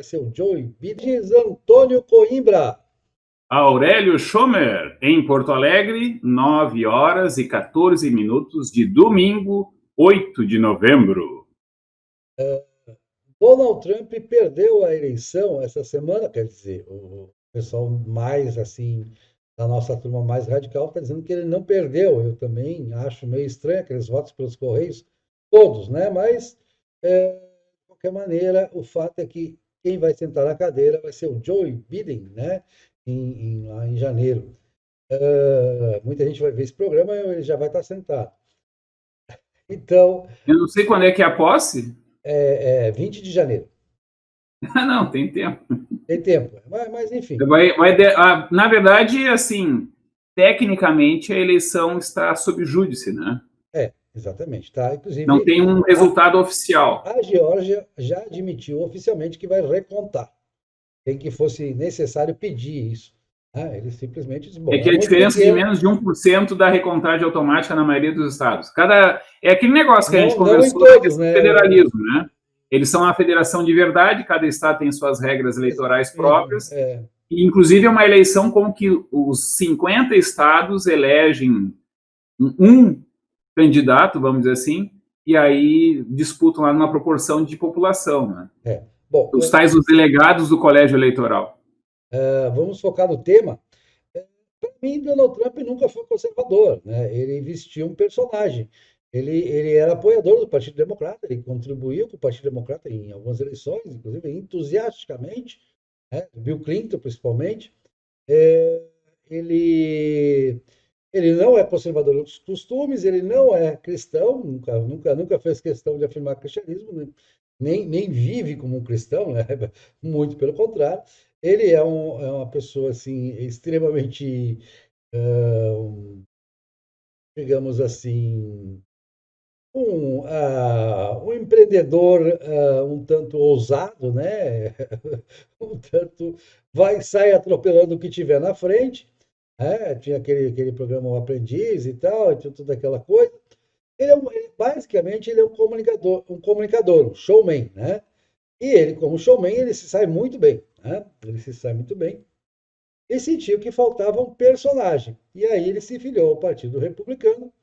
vai ser o Joe Biden. Antônio Coimbra. Aurélio Schomer, em Porto Alegre, 9 horas e 14 minutos de domingo, 8 de novembro. Donald Trump perdeu a eleição essa semana, quer dizer, o pessoal mais assim, da nossa turma mais radical, está dizendo que ele não perdeu. Eu também acho meio estranho aqueles votos pelos Correios, todos, né? Mas, de qualquer maneira, o fato é que quem vai sentar na cadeira vai ser o Joe Biden, né? Lá em janeiro. Muita gente vai ver esse programa e ele já vai estar sentado. Então, Eu não sei quando é que é a posse. 20 de janeiro. Ah, não, tem tempo. Tem tempo, mas enfim. Na verdade, assim, tecnicamente a eleição está sob júdice, né? Exatamente, tá? Não Inclusive, tem um resultado oficial. a Geórgia já admitiu oficialmente que vai recontar. Sem que fosse necessário pedir isso. Eles simplesmente dizem, bom, É que a muito diferença de pequeno, menos de 1% da recontagem automática na maioria dos estados. É aquele negócio que a gente não em conversou da todos, questão do né? federalismo, né? Eles são uma federação de verdade, cada estado tem suas regras eleitorais próprias, e inclusive é uma eleição como que os 50 estados elegem um candidato, vamos dizer assim, e aí disputam lá numa proporção de população, né? Bom, Os tais os delegados do colégio eleitoral. vamos focar no tema. Para mim, Donald Trump nunca foi conservador, né? Ele vestiu um personagem. Ele era apoiador do Partido Democrata, ele contribuiu com o Partido Democrata em algumas eleições, inclusive entusiasticamente, né? Bill Clinton principalmente. É, ele ele não é conservador dos costumes, ele não é cristão, nunca fez questão de afirmar cristianismo, né? Nem vive como um cristão, né? Muito pelo contrário. Ele é uma pessoa assim extremamente, digamos assim, um empreendedor um tanto ousado, né? Um tanto sai atropelando o que tiver na frente. Tinha aquele programa O Aprendiz e tal, e tinha toda aquela coisa. Basicamente, ele é um showman, né? E ele, como showman, ele se sai muito bem, né? Ele se sai muito bem e sentiu que faltava um personagem. E aí ele se filiou ao Partido Republicano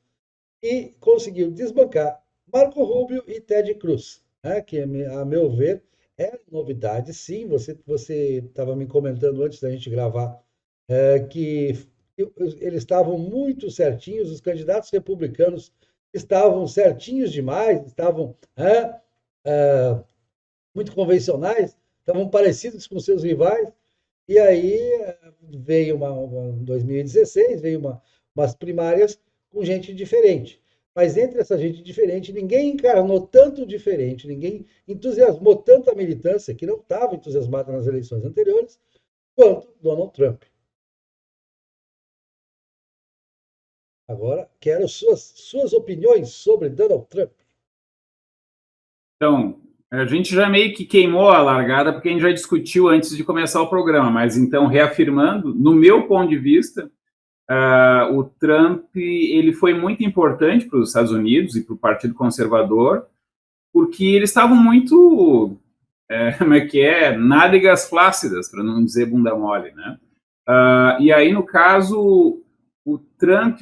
e conseguiu desbancar Marco Rubio e Ted Cruz, né? Que, a meu ver, é novidade, sim. Você estava me comentando antes da gente gravar que eles estavam muito certinhos, os candidatos republicanos estavam certinhos demais, estavam muito convencionais, estavam parecidos com seus rivais, e aí veio em 2016, veio umas primárias com gente diferente. Mas entre essa gente diferente, ninguém encarnou tanto diferente, ninguém entusiasmou tanto a militância, que não estava entusiasmada nas eleições anteriores, quanto Donald Trump. Agora, quero suas opiniões sobre Donald Trump. Então, a gente já meio que queimou a largada, porque a gente já discutiu antes de começar o programa, mas então, reafirmando, no meu ponto de vista, o Trump ele foi muito importante para os Estados Unidos e para o Partido Conservador, porque eles estavam muito, como é que é, nádegas flácidas, para não dizer bunda mole, né? E aí, no caso, o Trump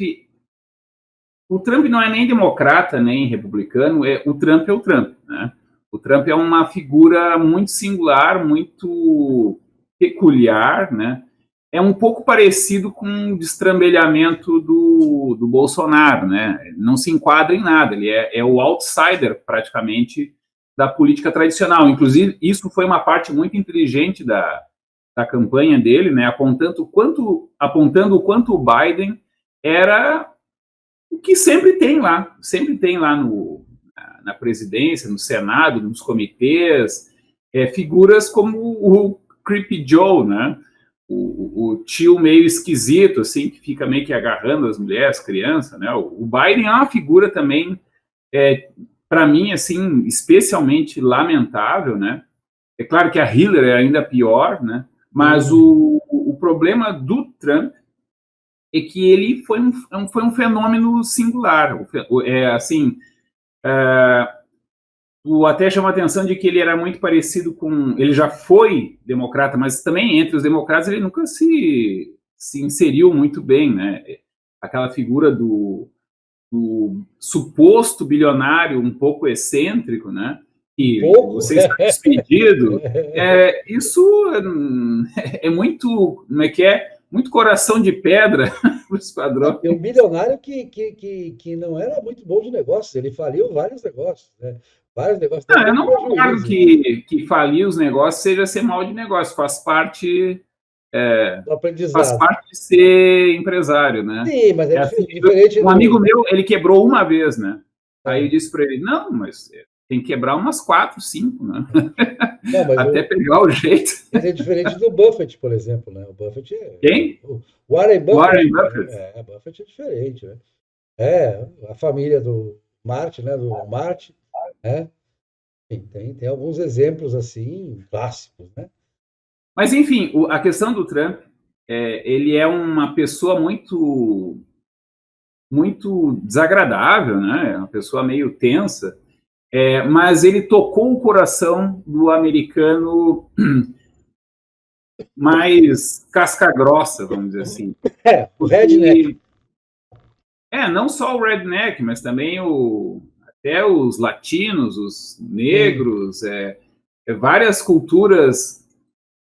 não é nem democrata, nem republicano, o Trump é o Trump, né? O Trump é uma figura muito singular, muito peculiar, né? É um pouco parecido com o destrambelhamento do Bolsonaro, né? Não se enquadra em nada, ele é o outsider, praticamente, da política tradicional. Inclusive, isso foi uma parte muito inteligente da campanha dele, né? Apontando o quanto o Biden era o que sempre tem lá na presidência, no Senado, nos comitês, figuras como o Creepy Joe, né? O tio meio esquisito, assim, que fica meio que agarrando as mulheres, crianças, né? O Biden é uma figura também, para mim, assim, especialmente lamentável, né? É claro que a Hillary é ainda pior, né? Mas o problema do Trump é que ele foi um fenômeno singular. Assim, tu até chama a atenção de que ele era muito parecido com... Ele já foi democrata, mas também entre os democratas ele nunca se inseriu muito bem, né? Aquela figura do suposto bilionário um pouco excêntrico, né? Que você está despedido. Isso é muito, como é que é? Muito coração de pedra para os padrões. É um bilionário que não era muito bom de negócio, ele faliu vários negócios, né? Vários negócios. Não, eu não concordo que falir os negócios seja ser mal de negócio, faz parte do aprendizado. Faz parte de ser empresário, né? Sim, mas é assim, diferente. Um amigo meu, ele quebrou uma vez, né? Aí eu disse para ele, não, mas tem que quebrar umas 4, 5, né? Não, até pegar o jeito. Mas é diferente do Buffett, por exemplo, né? O Buffett Quem? O Warren Buffett. Warren Buffett. Buffett é diferente, né? A família do Marty, né? Do Marty, né? Tem alguns exemplos assim clássicos, né? Mas enfim, a questão do Trump, ele é uma pessoa muito desagradável, né? Uma pessoa meio tensa. Mas ele tocou o coração do americano mais casca-grossa, vamos dizer assim. O redneck. Não só o redneck, mas também até os latinos, os negros, várias culturas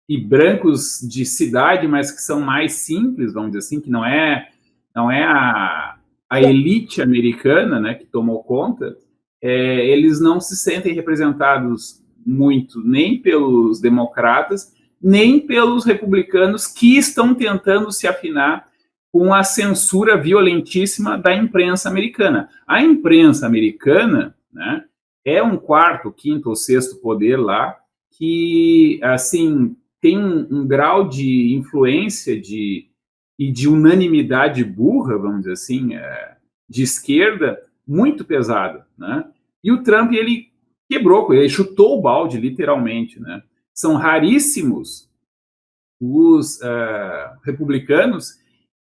e brancos de cidade, mas que são mais simples, vamos dizer assim, que não é a elite americana, né, que tomou conta. Eles não se sentem representados muito nem pelos democratas, nem pelos republicanos que estão tentando se afinar com a censura violentíssima da imprensa americana. A imprensa americana, né, é um quarto, quinto ou sexto poder lá que, assim, tem um grau de influência e de unanimidade burra, vamos dizer assim, de esquerda, muito pesado, né? E o Trump, ele quebrou, ele chutou o balde, literalmente, né? São raríssimos os republicanos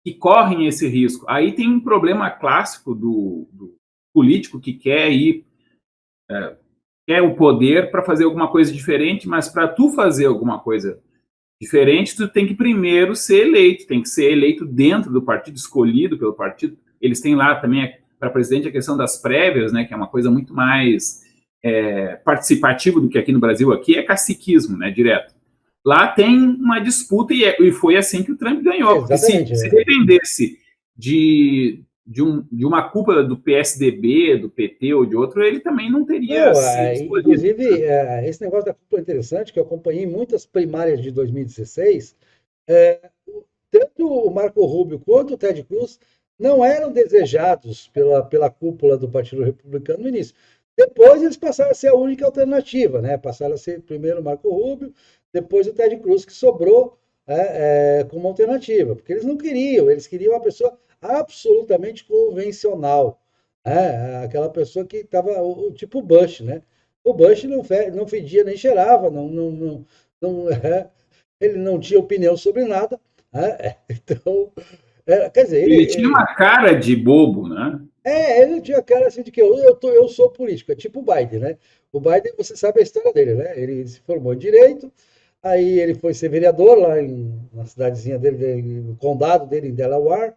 que correm esse risco. Aí tem um problema clássico do político que quer quer o poder para fazer alguma coisa diferente, mas para tu fazer alguma coisa diferente, tu tem que primeiro ser eleito, tem que ser eleito dentro do partido, escolhido pelo partido. Eles têm lá também para presidente a questão das prévias, né, que é uma coisa muito mais participativa do que aqui no Brasil. Aqui é caciquismo, né, direto. Lá tem uma disputa e foi assim que o Trump ganhou. Porque se dependesse de uma cúpula do PSDB, do PT ou de outro, ele também não teria sido inclusive, esse negócio da cúpula é interessante, que eu acompanhei muitas primárias de 2016. Tanto o Marco Rubio quanto o Ted Cruz não eram desejados pela cúpula do Partido Republicano no início. Depois eles passaram a ser a única alternativa, né? Passaram a ser primeiro o Marco Rubio, depois o Ted Cruz, que sobrou como alternativa, porque eles não queriam, eles queriam uma pessoa absolutamente convencional, aquela pessoa que estava tipo Bush, né? O Bush não fedia nem cheirava, ele não tinha opinião sobre nada, então, quer dizer, ele tinha uma cara de bobo, né? Ele tinha cara assim de que eu sou político, é tipo o Biden, né? O Biden, você sabe a história dele, né? Ele se formou em Direito, aí ele foi ser vereador lá na cidadezinha dele, no condado dele, em Delaware.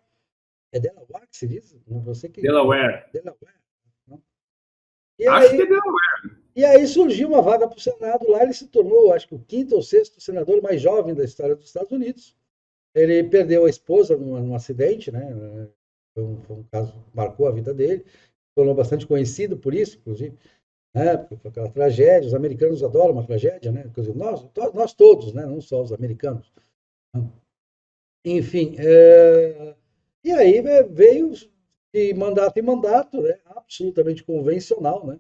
É Delaware que se diz? Delaware. Não? Acho que é Delaware. E aí surgiu uma vaga para o Senado lá, ele se tornou, acho que o quinto ou sexto senador mais jovem da história dos Estados Unidos. Ele perdeu a esposa num acidente, né? Foi um caso que marcou a vida dele, tornou bastante conhecido por isso, inclusive, né? Por aquela tragédia. Os americanos adoram uma tragédia, né? Quer dizer, nós todos, né? Não só os americanos. Enfim, e aí veio de mandato em mandato, né? Absolutamente convencional, né?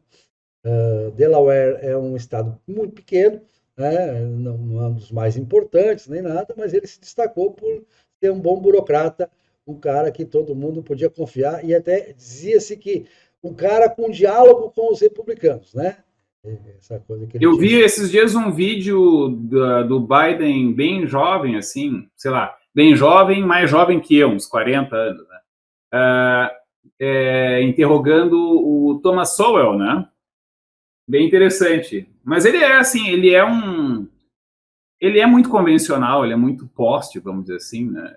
Delaware é um estado muito pequeno, né? Não é um dos mais importantes nem nada, mas ele se destacou por ser um bom burocrata, um cara que todo mundo podia confiar, e até dizia-se que um cara com diálogo com os republicanos, né? Essa coisa que eu vi esses dias um vídeo do Biden bem jovem, assim, sei lá, bem jovem, mais jovem que eu, uns 40 anos, né? Interrogando o Thomas Sowell, né? bem interessante. Mas ele é assim, ele é muito convencional, ele é muito poste, vamos dizer assim, né?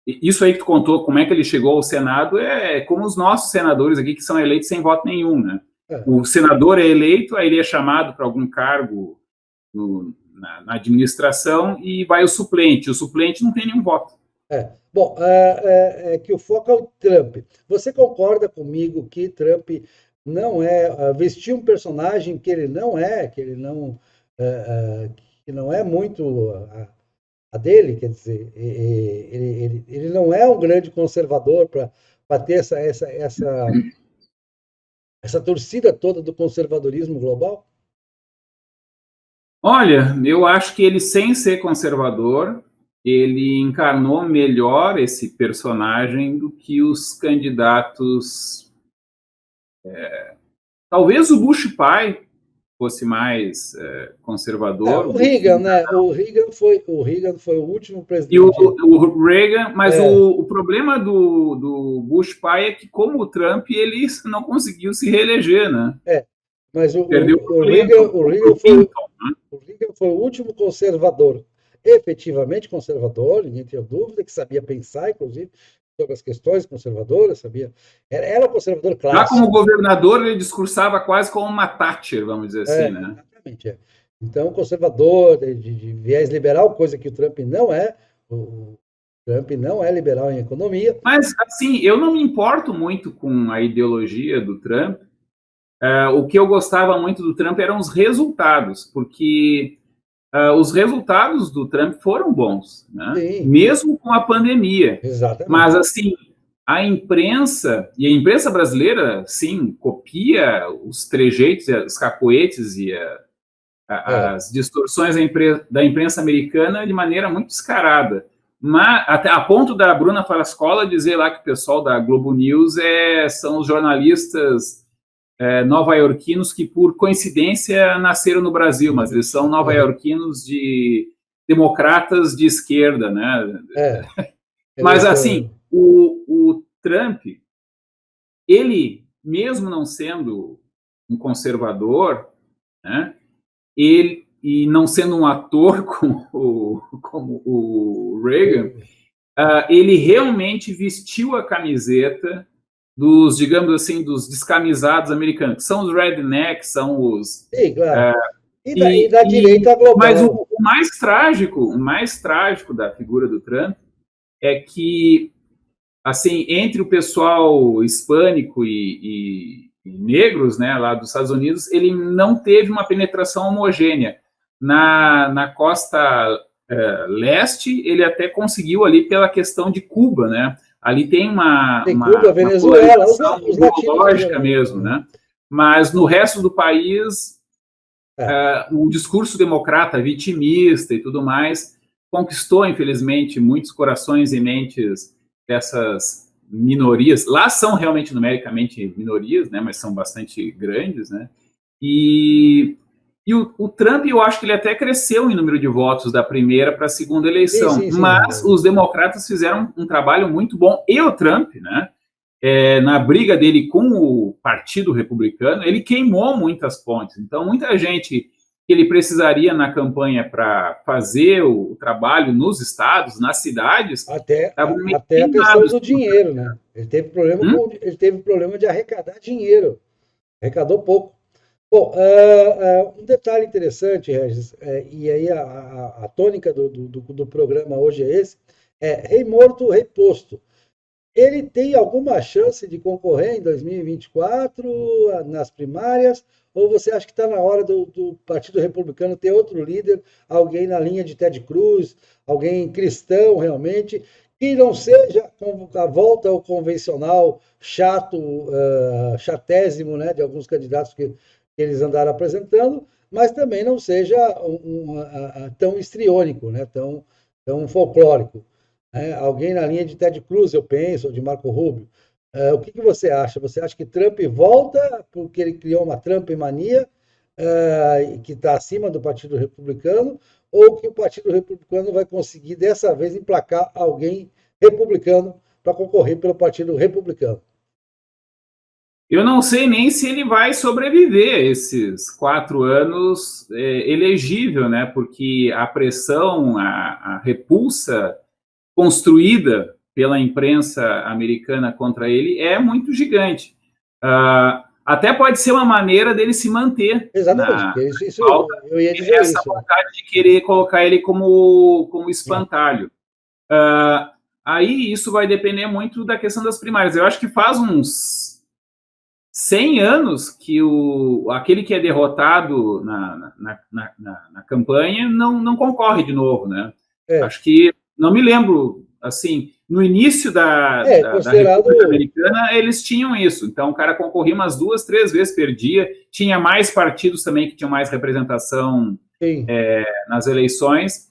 Isso aí que tu contou, como é que ele chegou ao Senado, é como os nossos senadores aqui, que são eleitos sem voto nenhum, né? É, O senador é eleito, aí ele é chamado para algum cargo na administração e vai o suplente não tem nenhum voto. Bom, é que o foco é o Trump. Você concorda comigo que Trump não vestiu um personagem que ele não é, que não é muito a dele, quer dizer, ele não é um grande conservador para ter essa torcida toda do conservadorismo global? Olha, eu acho que ele, sem ser conservador, ele encarnou melhor esse personagem do que os candidatos. Talvez o Bush pai fosse mais conservador, O o Bush Reagan, né? O Reagan foi o último e o, presidente. o Reagan, mas É, o problema do Bush pai é que, como o Trump, ele não conseguiu se reeleger, né? é. Mas Perdeu o Reagan, Clinton, pro Clinton. O Reagan foi o último conservador, efetivamente conservador, ninguém tinha dúvida, que sabia pensar, inclusive, sobre as questões conservadoras, sabia. Era um conservador Já como clássico. governador, ele discursava quase como uma Thatcher, vamos dizer assim, né? Exatamente. É. Então, conservador, de viés liberal, coisa que o Trump não é. O Trump não é liberal em economia. Mas, assim, eu não me importo muito com a ideologia do Trump. O que eu gostava muito do Trump eram os resultados, porque os resultados do Trump foram bons, né? Sim, Mesmo com a pandemia. Mas, exatamente. assim, a imprensa, e a imprensa brasileira, sim, copia os trejeitos, os cacoetes e É, as distorções da imprensa americana de maneira muito descarada. Mas, até a ponto da Bruna Farascola dizer lá que o pessoal da Globo News são os jornalistas nova-iorquinos que, por coincidência, nasceram no Brasil, mas eles são nova-iorquinos de democratas de esquerda, né? é, Mas, eles, assim, o Trump, ele, mesmo não sendo um conservador, né, ele, e não sendo um ator como o Reagan, ele realmente vestiu a camiseta dos, digamos assim, dos descamisados americanos, que são os rednecks, são os... sim, claro. Uh, E da direita mas global. o mais trágico da figura do Trump é que, assim, entre o pessoal hispânico e negros, né, lá dos Estados Unidos, ele não teve uma penetração homogênea. Na costa leste, ele até conseguiu ali pela questão de Cuba, né? Ali tem Tem Cuba, uma Venezuela, polarização os latinos em ideológica geral. mesmo, né? Mas no resto do país, É, o discurso democrata, vitimista e tudo mais, conquistou, infelizmente, muitos corações e mentes dessas minorias. Lá são realmente numericamente minorias, né, mas são bastante grandes, né? E, o Trump, eu acho que ele até cresceu em número de votos da primeira para a segunda sim, eleição, sim, mas sim. os democratas fizeram um trabalho muito bom. E o Trump, né, na briga dele com o Partido Republicano, ele queimou muitas pontes. Então, muita gente que ele precisaria na campanha para fazer o trabalho nos estados, nas cidades, estavam meio Até a questão queimados. do dinheiro, né? Ele teve problema de arrecadar dinheiro. Arrecadou pouco. Bom, um detalhe interessante, Regis, e aí a tônica do programa hoje é esse, rei morto, rei posto. Ele tem alguma chance de concorrer em 2024 nas primárias? Ou você acha que está na hora do Partido Republicano ter outro líder, alguém na linha de Ted Cruz, alguém cristão realmente, que não seja a volta ao convencional chato, chatésimo, né, de alguns candidatos que eles andaram apresentando, mas também não seja tão histriônico, né, tão folclórico? Alguém na linha de Ted Cruz, eu penso, ou de Marco Rubio. O que você acha? Você acha que Trump volta porque ele criou uma Trump mania que está acima do Partido Republicano, ou que o Partido Republicano vai conseguir dessa vez emplacar alguém republicano para concorrer pelo Partido Republicano? Eu não sei nem se ele vai sobreviver esses 4 anos elegível, né? Porque a pressão, a repulsa construída pela imprensa americana contra ele é muito gigante. Até pode ser uma maneira dele se manter Exatamente. na Isso pauta, eu ia dizer essa isso. vontade de querer colocar ele como espantalho. Aí isso vai depender muito da questão das primárias. Eu acho que faz uns 100 anos que aquele que é derrotado na campanha não concorre de novo, né? Acho que, não me lembro, assim, no início da República Americana, eles tinham isso. Então, o cara concorria umas 2, 3 vezes, perdia. Tinha mais partidos também que tinham mais representação nas eleições.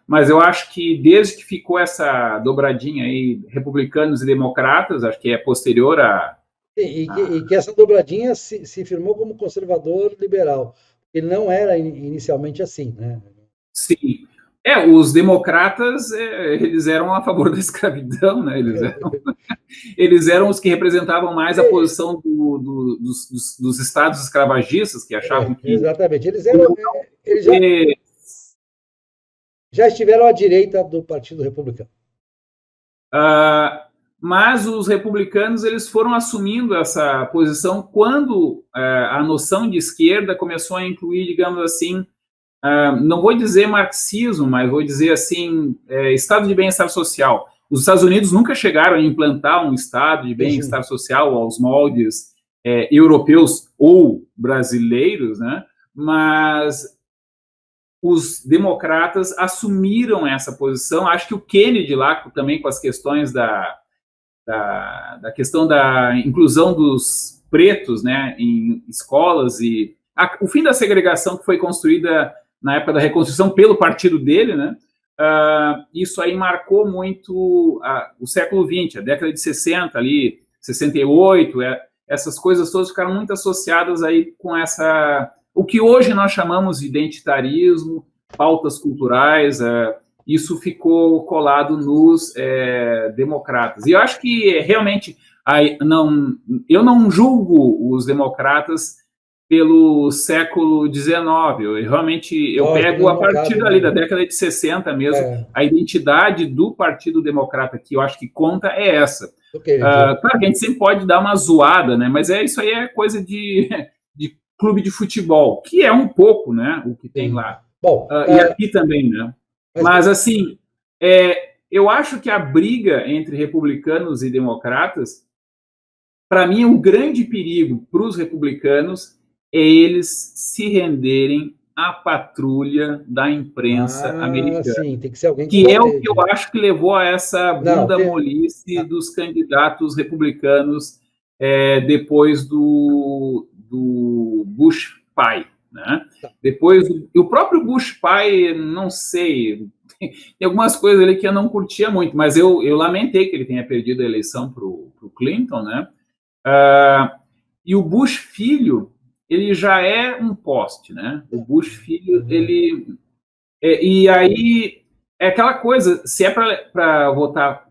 Mas eu acho que desde que ficou essa dobradinha aí, republicanos e democratas, acho que é posterior a... E que essa dobradinha se firmou como conservador liberal. Ele não era inicialmente assim, né? Sim. Os democratas, eles eram a favor da escravidão, né? Eles eram os que representavam mais a posição dos estados escravagistas, que achavam que... Exatamente. Eles já estiveram à direita do Partido Republicano. Mas os republicanos, eles foram assumindo essa posição quando a noção de esquerda começou a incluir, digamos assim, não vou dizer marxismo, mas vou dizer assim, estado de bem-estar social. Os Estados Unidos nunca chegaram a implantar um estado de bem-estar social aos moldes europeus ou brasileiros, né? Mas os democratas assumiram essa posição. Acho que o Kennedy lá, também com as questões da questão da inclusão dos pretos, né, em escolas, e o fim da segregação que foi construída na época da reconstrução pelo partido dele, né, isso aí marcou muito o século XX, a década de 60 ali, 68, essas coisas todas ficaram muito associadas aí com o que hoje nós chamamos de identitarismo, pautas culturais, isso ficou colado nos democratas. E eu acho que realmente eu não julgo os democratas pelo século XIX. Eu pego a partir dali, da década de 60 mesmo, a identidade do Partido Democrata, que eu acho que conta, é essa. Claro que a gente sempre pode dar uma zoada, né? Mas isso aí é coisa de clube de futebol, que é um pouco, né, o que tem lá. Bom, e aqui também, né? Mas, assim, eu acho que a briga entre republicanos e democratas, para mim, o grande perigo para os republicanos é eles se renderem à patrulha da imprensa americana. Sim, tem que ser alguém que é o que eu acho que levou a essa bunda molice dos candidatos republicanos depois do Bush pai, né? Depois, o próprio Bush pai, não sei, tem algumas coisas ali que eu não curtia muito, mas eu lamentei que ele tenha perdido a eleição para o Clinton, né? E o Bush filho, ele já é um poste, né? O Bush filho, ele... e aí, é aquela coisa, se é para votar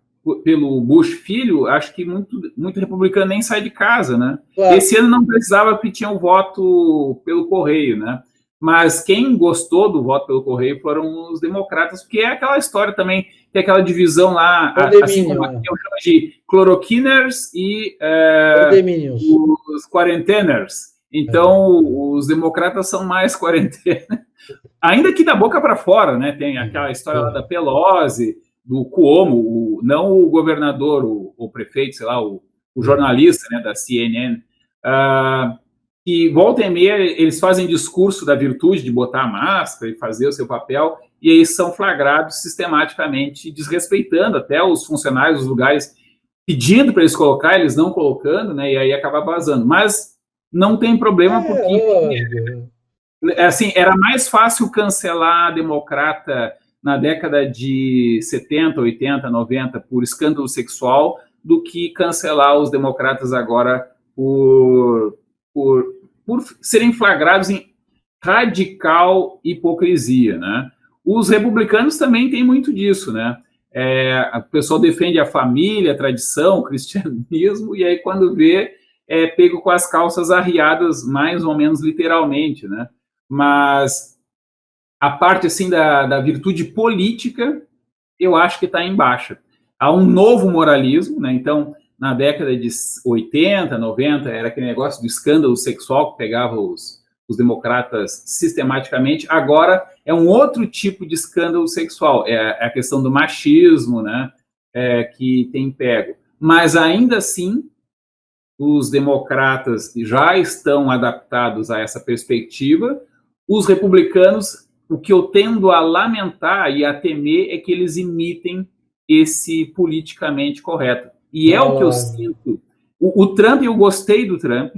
pelo Bush filho, acho que muito republicano nem sai de casa, né? Claro. Esse ano não precisava porque tinha o voto pelo correio, né? Mas quem gostou do voto pelo correio foram os democratas, porque é aquela história também, tem aquela divisão lá, assim como aqui eu chamo de cloroquiners e os quarenteners. Então, os democratas são mais quarentena. Ainda que da boca para fora, né? Tem aquela história lá da Pelosi, do Cuomo, não o governador, o prefeito, sei lá, o jornalista, né, da CNN, que volta e meia eles fazem discurso da virtude de botar a máscara e fazer o seu papel, e aí são flagrados sistematicamente, desrespeitando até os funcionários dos lugares, pedindo para eles colocar, eles não colocando, né, e aí acaba vazando. Mas não tem problema, porque assim, era mais fácil cancelar a democrata na década de 70, 80, 90 por escândalo sexual do que cancelar os democratas agora por serem flagrados em radical hipocrisia, né? Os republicanos também têm muito disso, né? O pessoal defende a família, a tradição, o cristianismo, e aí quando vê, é pego com as calças arriadas, mais ou menos literalmente, né? Mas a parte, assim, da virtude política, eu acho que está em baixa. Há um novo moralismo, né? Então, na década de 80, 90, era aquele negócio do escândalo sexual que pegava os democratas sistematicamente. Agora é um outro tipo de escândalo sexual, é a questão do machismo, né? Que tem pego. Mas, ainda assim, os democratas já estão adaptados a essa perspectiva. Os republicanos, o que eu tendo a lamentar e a temer é que eles imitem esse politicamente correto. E é o que eu sinto. O Trump, eu gostei do Trump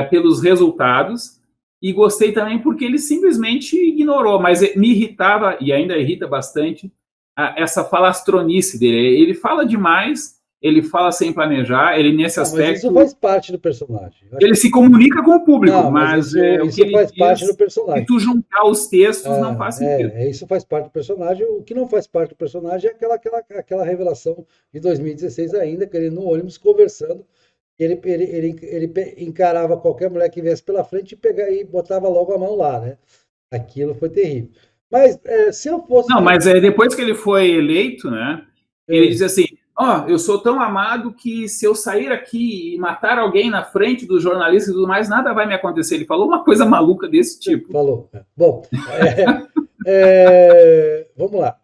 pelos resultados, e gostei também porque ele simplesmente ignorou, mas me irritava, e ainda irrita bastante, essa falastronice dele. Ele fala demais, ele fala sem planejar, ele nesse aspecto... Mas isso faz parte do personagem. Ele se comunica com o público, mas isso faz parte do personagem. Se tu juntar os textos, não faz sentido. Isso faz parte do personagem. O que não faz parte do personagem é aquela revelação de 2016 ainda, que ele no ônibus conversando, ele encarava qualquer mulher que viesse pela frente e botava logo a mão lá, né? Aquilo foi terrível. Mas se eu fosse... Não, mas depois que ele foi eleito, né? Ele dizia assim: eu sou tão amado que se eu sair aqui e matar alguém na frente dos jornalistas e tudo mais, nada vai me acontecer. Ele falou uma coisa maluca desse tipo. Falou. Bom, vamos lá.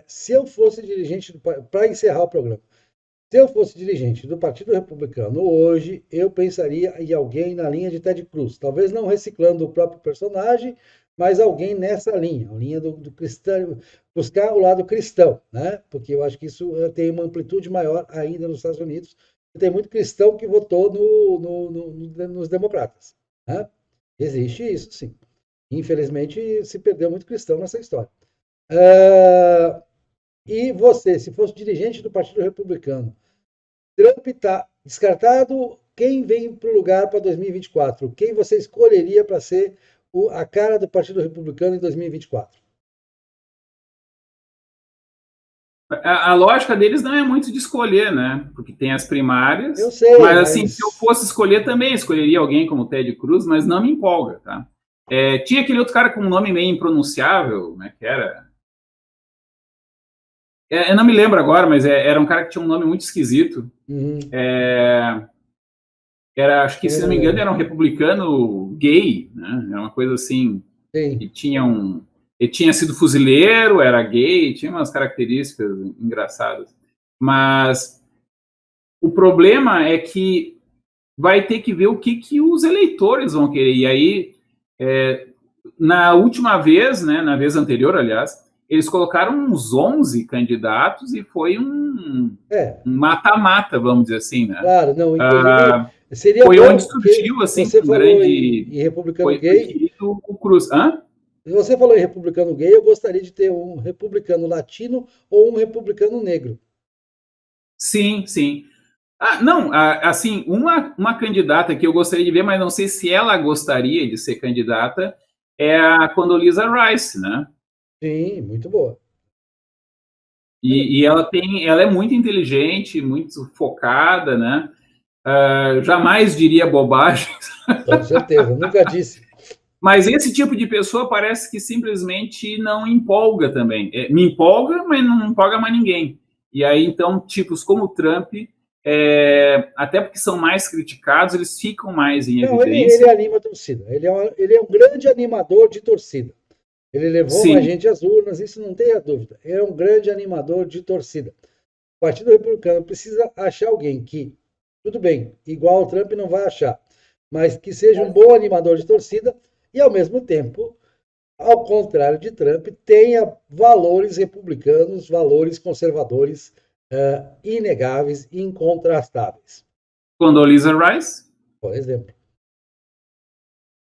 Se eu fosse dirigente, para encerrar o programa, se eu fosse dirigente do Partido Republicano hoje, eu pensaria em alguém na linha de Ted Cruz. Talvez não reciclando o próprio personagem, mas alguém nessa linha, a linha do cristão, buscar o lado cristão, né? Porque eu acho que isso tem uma amplitude maior ainda nos Estados Unidos. Tem muito cristão que votou nos democratas, né? Existe isso, sim. Infelizmente, se perdeu muito cristão nessa história. E você, se fosse dirigente do Partido Republicano, Trump está descartado, quem vem para o lugar para 2024? Quem você escolheria para ser a cara do Partido Republicano em 2024? A lógica deles não é muito de escolher, né? Porque tem as primárias. Eu sei, mas assim, se eu fosse escolher também, escolheria alguém como Ted Cruz, mas não me empolga, tá? Tinha aquele outro cara com um nome meio impronunciável, né? Que era... eu não me lembro agora, mas era um cara que tinha um nome muito esquisito. Uhum. Acho que, se não me engano, era um republicano gay, né? Era uma coisa assim. Sim. Ele tinha sido fuzileiro, era gay, tinha umas características engraçadas. Mas o problema é que vai ter que ver o que os eleitores vão querer. E aí, na última vez, né, na vez anterior, aliás, eles colocaram uns 11 candidatos e foi um mata-mata, vamos dizer assim, né? Claro, não, inclusive, seria foi bom, onde surgiu, assim, você falou em republicano gay. O Cruz. Se você falou em republicano gay, eu gostaria de ter um republicano latino ou um republicano negro. Sim, sim. Não, assim, uma candidata que eu gostaria de ver, mas não sei se ela gostaria de ser candidata, é a Condoleezza Rice, né? Sim, muito boa. E ela é muito inteligente, muito focada, né? Jamais diria bobagens. Com certeza, nunca disse. Mas esse tipo de pessoa parece que simplesmente não empolga também. Me empolga, mas não empolga mais ninguém. E aí, então, tipos como o Trump, até porque são mais criticados, eles ficam mais em evidência. Ele anima a torcida. Ele é um grande animador de torcida. Ele levou mais gente às urnas, isso não tem a dúvida. Ele é um grande animador de torcida. O Partido Republicano precisa achar alguém que, tudo bem, igual ao Trump não vai achar, mas que seja um bom animador de torcida e, ao mesmo tempo, ao contrário de Trump, tenha valores republicanos, valores conservadores inegáveis, incontrastáveis. Condoleezza Rice, por exemplo,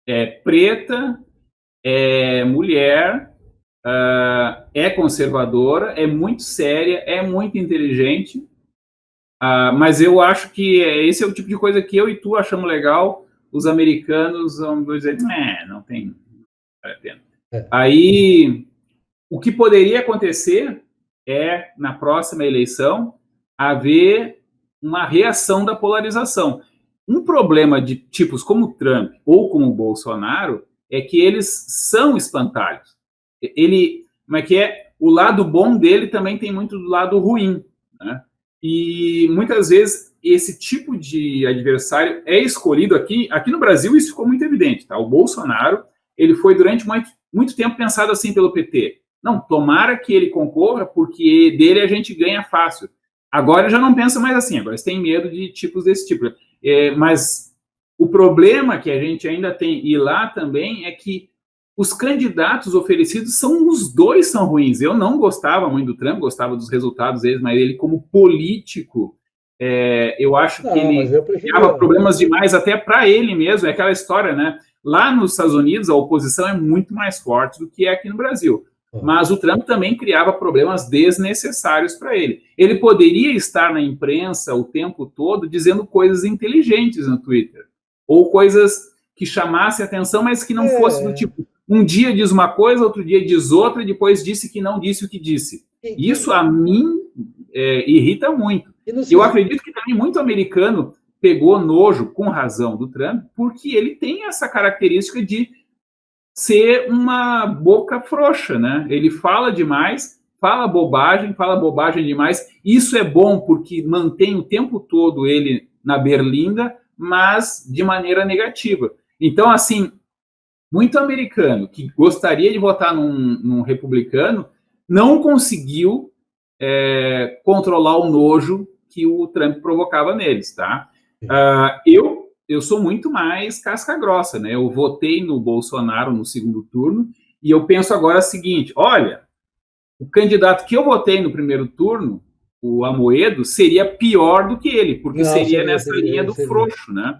é preta, é mulher, é conservadora, é muito séria, é muito inteligente, mas eu acho que esse é o tipo de coisa que eu e tu achamos legal. Os americanos vão dizer, não tem, não vale a pena. Aí, o que poderia acontecer é, na próxima eleição, haver uma reação da polarização. um problema de tipos como Trump ou como Bolsonaro é que eles são espantalhos. Ele, como é que é? O lado bom dele também tem muito do lado ruim, né? E muitas vezes esse tipo de adversário é escolhido aqui no Brasil, isso ficou muito evidente, tá? O Bolsonaro, ele foi durante muito tempo pensado assim pelo PT. Não, tomara que ele concorra, porque dele a gente ganha fácil. Agora já não pensa mais assim, agora eles têm medo de tipos desse tipo. Mas o problema que a gente ainda tem, e lá também, é que os candidatos oferecidos os dois são ruins. Eu não gostava muito do Trump, gostava dos resultados deles, mas ele como político, eu acho que Não, mas ele eu criava preferia. problemas demais até para ele mesmo. É aquela história, né? Lá nos Estados Unidos, a oposição é muito mais forte do que é aqui no Brasil. Mas o Trump também criava problemas desnecessários para ele. Ele poderia estar na imprensa o tempo todo dizendo coisas inteligentes no Twitter, ou coisas que chamassem atenção, mas que não fosse do tipo, um dia diz uma coisa, outro dia diz outra, e depois disse que não disse o que disse. Isso a mim irrita muito. Eu acredito que também muito americano pegou nojo, com razão, do Trump, porque ele tem essa característica de ser uma boca frouxa, né? Ele fala demais, fala bobagem demais. Isso é bom porque mantém o tempo todo ele na berlinda, mas de maneira negativa. Então, assim, muito americano que gostaria de votar num republicano não conseguiu controlar o nojo que o Trump provocava neles, tá? Eu sou muito mais casca grossa, né? Eu votei no Bolsonaro no segundo turno e eu penso agora o seguinte: olha, o candidato que eu votei no primeiro turno, o Amoedo, seria pior do que ele, porque Não, seria nessa linha do seria. frouxo, né?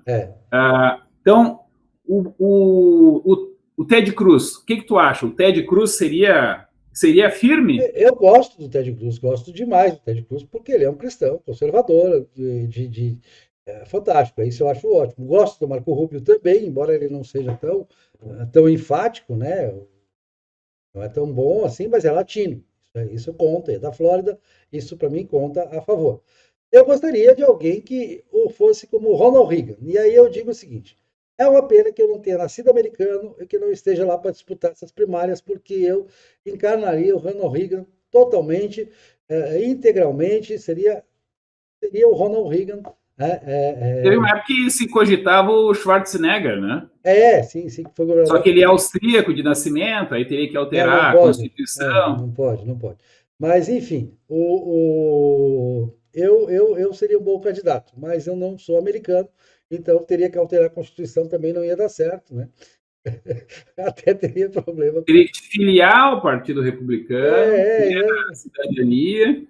Então, o Ted Cruz, o que tu acha? O Ted Cruz seria firme? Eu gosto do Ted Cruz, gosto demais do Ted Cruz, porque ele é um cristão conservador, fantástico, isso eu acho ótimo. Gosto do Marco Rubio também, embora ele não seja tão enfático, né? Não é tão bom assim, mas é latino. Isso conta, é da Flórida, isso para mim conta a favor. Eu gostaria de alguém que fosse como Ronald Reagan. E aí eu digo o seguinte: é uma pena que eu não tenha nascido americano e que não esteja lá para disputar essas primárias, porque eu encarnaria o Ronald Reagan totalmente, integralmente, seria o Ronald Reagan. Teve uma época que se cogitava o Schwarzenegger, né? Sim, sim, que foi Só governador. que ele é austríaco de nascimento, aí teria que Não alterar a pode. Constituição. Não pode, não pode. Mas, enfim, eu seria um bom candidato, mas eu não sou americano, então teria que alterar a Constituição, também não ia dar certo, né? Até teria problema com. Teria que filiar ao Partido Republicano, ter a cidadania.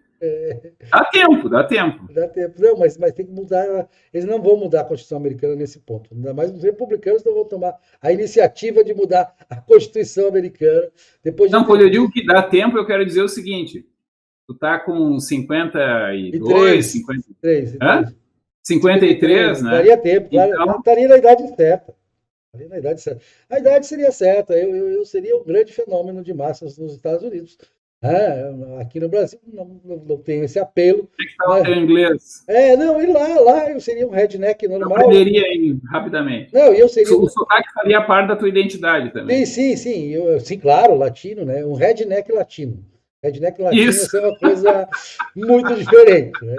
Dá tempo, dá tempo. Dá tempo. Não, mas tem que mudar. Eles não vão mudar a Constituição americana nesse ponto. Ainda mais os republicanos não vão tomar a iniciativa de mudar a Constituição americana. Depois de Não, quando eu digo que dá tempo, eu quero dizer o seguinte: tu tá com 52, 50. 53, né? Daria tempo, claro. Eu Então, estaria na idade certa. Estaria na idade certa. A idade seria certa. Eu seria um grande fenômeno de massas nos Estados Unidos. Aqui no Brasil não tenho esse apelo. como é que tá o teu inglês? Não, e lá eu seria um redneck Eu normal. aprenderia rapidamente. Não, eu seria. O sotaque faria parte da tua identidade também. Sim. Sim, claro, latino, né? Um redneck latino. Redneck latino Isso. é uma coisa muito diferente, né?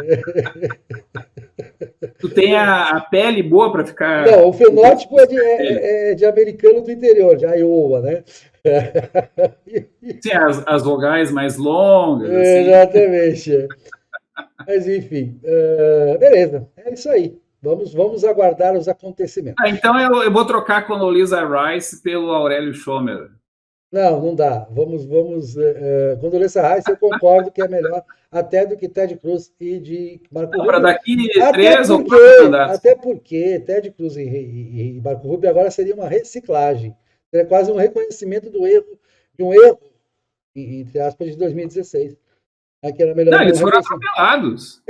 Tu tem a pele boa para ficar. Não, o fenótipo é de americano do interior, de Iowa, né? Sim, as vogais mais longas, assim. Exatamente. Mas, enfim, beleza, é isso aí. Vamos aguardar os acontecimentos. Então eu vou trocar a Condoleezza Rice pelo Aurélio Schomer. Não dá. Vamos. Condoleezza Rice, eu concordo que é melhor até do que Ted Cruz e de Marco Rubio. Para daqui 3 ou 4 mandatos. Até porque Ted Cruz e Marco Rubio agora seria uma reciclagem. Seria quase um reconhecimento de um erro, entre aspas, de 2016. Que era melhor não, eles foram atropelados.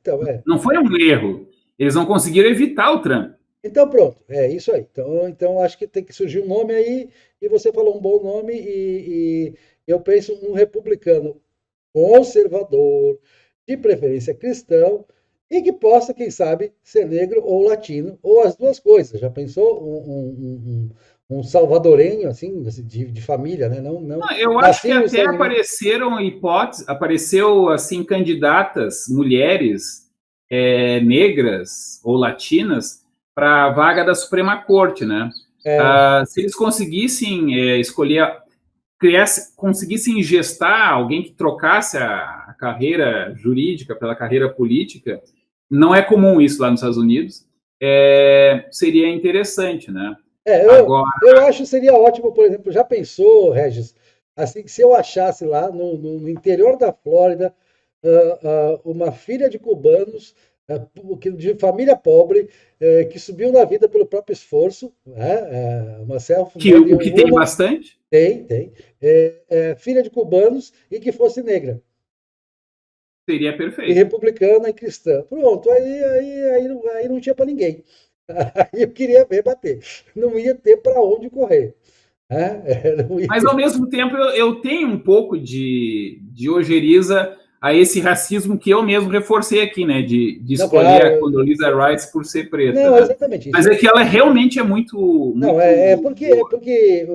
Então. Não foi um erro. Eles não conseguiram evitar o Trump. Então, pronto, é isso aí. Então acho que tem que surgir um nome aí, e você falou um bom nome, e eu penso num republicano conservador, de preferência cristão, e que possa, quem sabe, ser negro ou latino, ou as duas coisas. Já pensou um salvadorenho, assim, de família, né? Não, Não, eu acho que nasci nos até Estados Unidos. apareceram hipóteses, apareceu assim candidatas mulheres negras ou latinas para a vaga da Suprema Corte, né? É, Se eles conseguissem escolher, conseguissem gestar alguém que trocasse a carreira jurídica pela carreira política, não é comum isso lá nos Estados Unidos, seria interessante, né? É, Agora, eu acho que seria ótimo, por exemplo, já pensou, Regis, assim, se eu achasse lá no interior da Flórida uma filha de cubanos de família pobre que subiu na vida pelo próprio esforço, né, uma o self-made que tem woman, bastante, tem, filha de cubanos e que fosse negra, seria e perfeito. republicana e cristã. Pronto, aí não tinha para ninguém. Aí eu queria ver bater. Não ia ter para onde correr. Não ia Mas, ao ter. mesmo tempo, eu tenho um pouco de ojeriza a esse racismo que eu mesmo reforcei aqui, né? De Não, escolher a claro. Condoleezza Rice por ser preta, Não, né? exatamente isso. Mas é que ela realmente é muito, Não, muito é boa. porque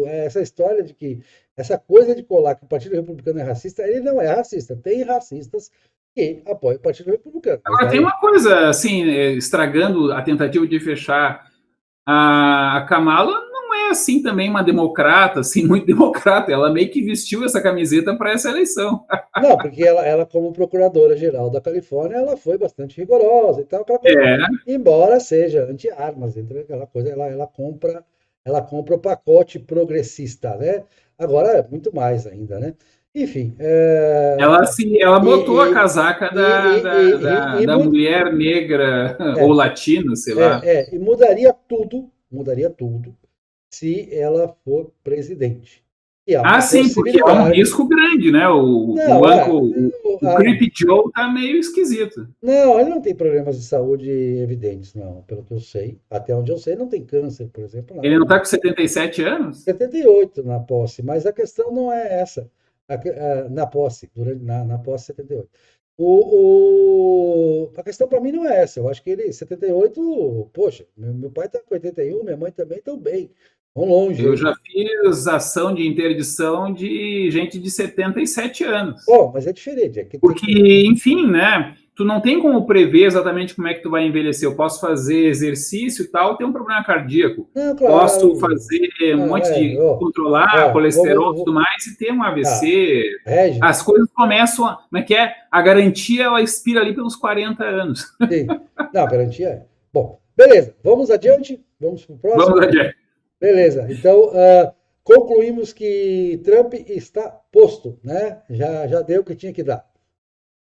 essa história de que essa coisa de colar que o Partido Republicano é racista, ele não é racista. Tem racistas que apoiam o Partido Republicano, mas Agora, tem daí. uma coisa, assim, estragando a tentativa de fechar a Kamala não é assim também uma democrata, assim, muito democrata. Ela meio que vestiu essa camiseta para essa eleição. Não, porque ela, como procuradora-geral da Califórnia, ela foi bastante rigorosa e tal, aquela coisa, É, embora seja anti-armas, entre aquela coisa, ela compra o pacote progressista, né? Agora, muito mais ainda, né? Enfim, ela e, botou a e, casaca e, e, e, e, da mu- mulher negra ou é, latina, sei lá. e mudaria tudo se ela for presidente. E há Ah, uma sim, porque há um possibilidade. risco grande, né? Não, O Creepy Joe tá meio esquisito. não, ele não tem problemas de saúde evidentes, não, pelo que eu sei. Até onde eu sei, não tem câncer, por exemplo, Ele nada não tá disso. com 77 anos? 78 na posse, mas a questão não é essa. Na posse, na posse 78. A questão para mim não é essa. Eu acho que ele, 78, poxa, meu pai está com 81, minha mãe também estão bem. Vão longe Eu aí. já fiz ação de interdição de gente de 77 anos. Bom, mas é diferente. É que tem que. Porque, enfim, né? Tu não tem como prever exatamente como é que tu vai envelhecer. Eu posso fazer exercício e tal, ter um problema cardíaco. Não, Posso claro. fazer um Não, monte de ó, controlar ó, colesterol e tudo mais e ter um ah, AVC. Regis, As coisas começam, como é que é? A garantia ela expira ali pelos 40 anos. sim. Não, garantia é. Bom, beleza. Vamos adiante? Vamos para o Vamos próximo? adiante. Beleza. Então, concluímos que Trump está posto, né? Já deu o que tinha que dar.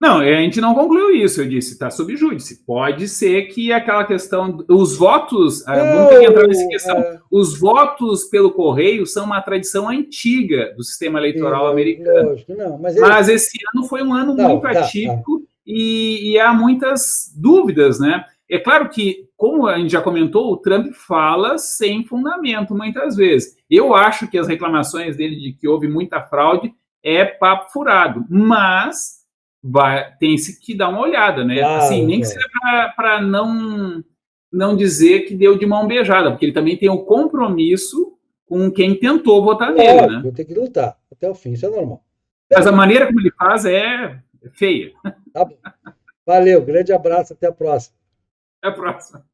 Não, a gente não concluiu isso. Eu disse, está sob júdice. Pode ser que aquela questão, os votos, vamos ter que entrar nessa Não, questão. Os votos pelo correio são uma tradição antiga do sistema sim, eleitoral americano. lógico, não. Mas Mas esse ano foi um ano muito não, tá. atípico e há muitas dúvidas, né? É claro que, como a gente já comentou, o Trump fala sem fundamento muitas vezes. Eu acho que as reclamações dele de que houve muita fraude é papo furado, mas tem que dar uma olhada, né? Assim, Claro, nem que claro. seja para não dizer que deu de mão beijada, porque ele também tem o compromisso com quem tentou votar nele, né? Lógico, tem que lutar até o fim, isso é normal. Mas a Beleza, maneira como ele faz é feia. tá bom. Valeu, grande abraço, até a próxima. Até a próxima.